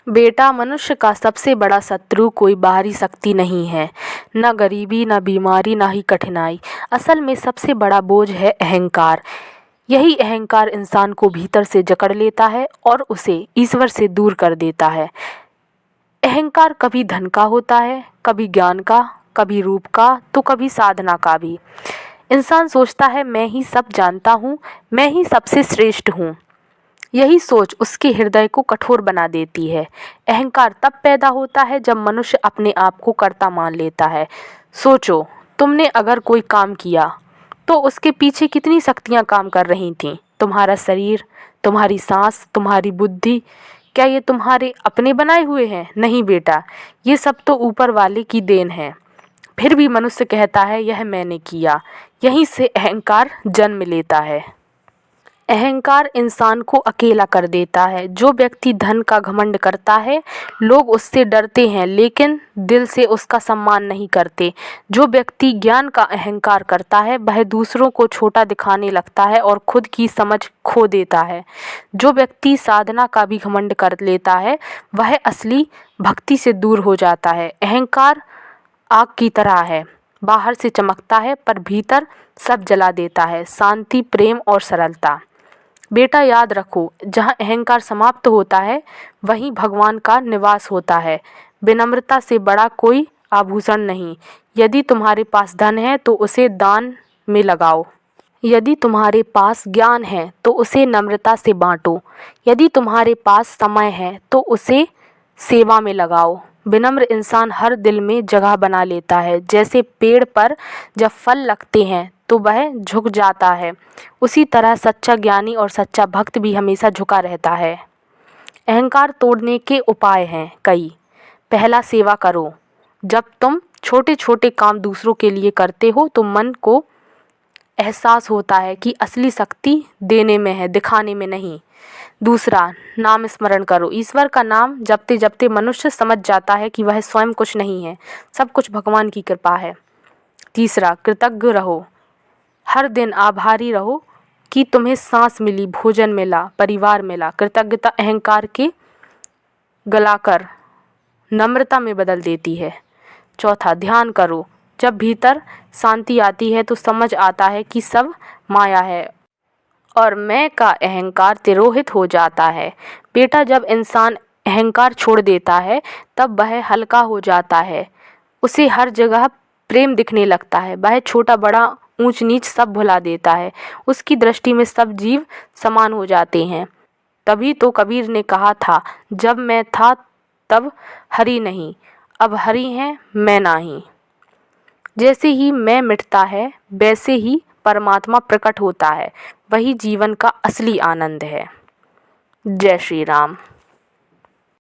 बेटा, मनुष्य का सबसे बड़ा शत्रु कोई बाहरी शक्ति नहीं है, न गरीबी, न बीमारी, न ही कठिनाई। असल में सबसे बड़ा बोझ है अहंकार। यही अहंकार इंसान को भीतर से जकड़ लेता है और उसे ईश्वर से दूर कर देता है। अहंकार कभी धन का होता है, कभी ज्ञान का, कभी रूप का, तो कभी साधना का भी। इंसान सोचता है मैं ही सब जानता हूँ, मैं ही सबसे श्रेष्ठ हूँ। यही सोच उसके हृदय को कठोर बना देती है। अहंकार तब पैदा होता है जब मनुष्य अपने आप को कर्ता मान लेता है। सोचो, तुमने अगर कोई काम किया तो उसके पीछे कितनी शक्तियाँ काम कर रही थीं। तुम्हारा शरीर, तुम्हारी सांस, तुम्हारी बुद्धि, क्या ये तुम्हारे अपने बनाए हुए हैं? नहीं बेटा, ये सब तो ऊपर वाले की देन है। फिर भी मनुष्य कहता है यह मैंने किया। यहीं से अहंकार जन्म लेता है। अहंकार इंसान को अकेला कर देता है। जो व्यक्ति धन का घमंड करता है, लोग उससे डरते हैं लेकिन दिल से उसका सम्मान नहीं करते। जो व्यक्ति ज्ञान का अहंकार करता है, वह दूसरों को छोटा दिखाने लगता है और खुद की समझ खो देता है। जो व्यक्ति साधना का भी घमंड कर लेता है, वह असली भक्ति से दूर हो जाता है। अहंकार आग की तरह है, बाहर से चमकता है पर भीतर सब जला देता है। शांति, प्रेम और सरलता। बेटा याद रखो, जहाँ अहंकार समाप्त होता है वहीं भगवान का निवास होता है। विनम्रता से बड़ा कोई आभूषण नहीं। यदि तुम्हारे पास धन है तो उसे दान में लगाओ। यदि तुम्हारे पास ज्ञान है तो उसे नम्रता से बांटो। यदि तुम्हारे पास समय है तो उसे सेवा में लगाओ। विनम्र इंसान हर दिल में जगह बना लेता है। जैसे पेड़ पर जब फल लगते हैं तो वह झुक जाता है, उसी तरह सच्चा ज्ञानी और सच्चा भक्त भी हमेशा झुका रहता है। अहंकार तोड़ने के उपाय हैं कई। पहला, सेवा करो। जब तुम छोटे छोटे काम दूसरों के लिए करते हो तो मन को एहसास होता है कि असली शक्ति देने में है, दिखाने में नहीं। दूसरा, नाम स्मरण करो। ईश्वर का नाम जपते जपते मनुष्य समझ जाता है कि वह स्वयं कुछ नहीं है, सब कुछ भगवान की कृपा है। तीसरा, कृतज्ञ रहो। हर दिन आभारी रहो कि तुम्हें सांस मिली, भोजन मिला, परिवार मिला। कृतज्ञता अहंकार के गलाकर नम्रता में बदल देती है। चौथा, ध्यान करो। जब भीतर शांति आती है तो समझ आता है कि सब माया है और मैं का अहंकार तिरोहित हो जाता है। बेटा, जब इंसान अहंकार छोड़ देता है तब वह हल्का हो जाता है। उसे हर जगह प्रेम दिखने लगता है। वह छोटा बड़ा, ऊंच नीच सब भुला देता है। उसकी दृष्टि में सब जीव समान हो जाते हैं। तभी तो कबीर ने कहा था, जब मैं था तब हरि नहीं, अब हरि हैं मैं नाही। जैसे ही मैं मिटता है वैसे ही परमात्मा प्रकट होता है। वही जीवन का असली आनंद है। जय श्री राम।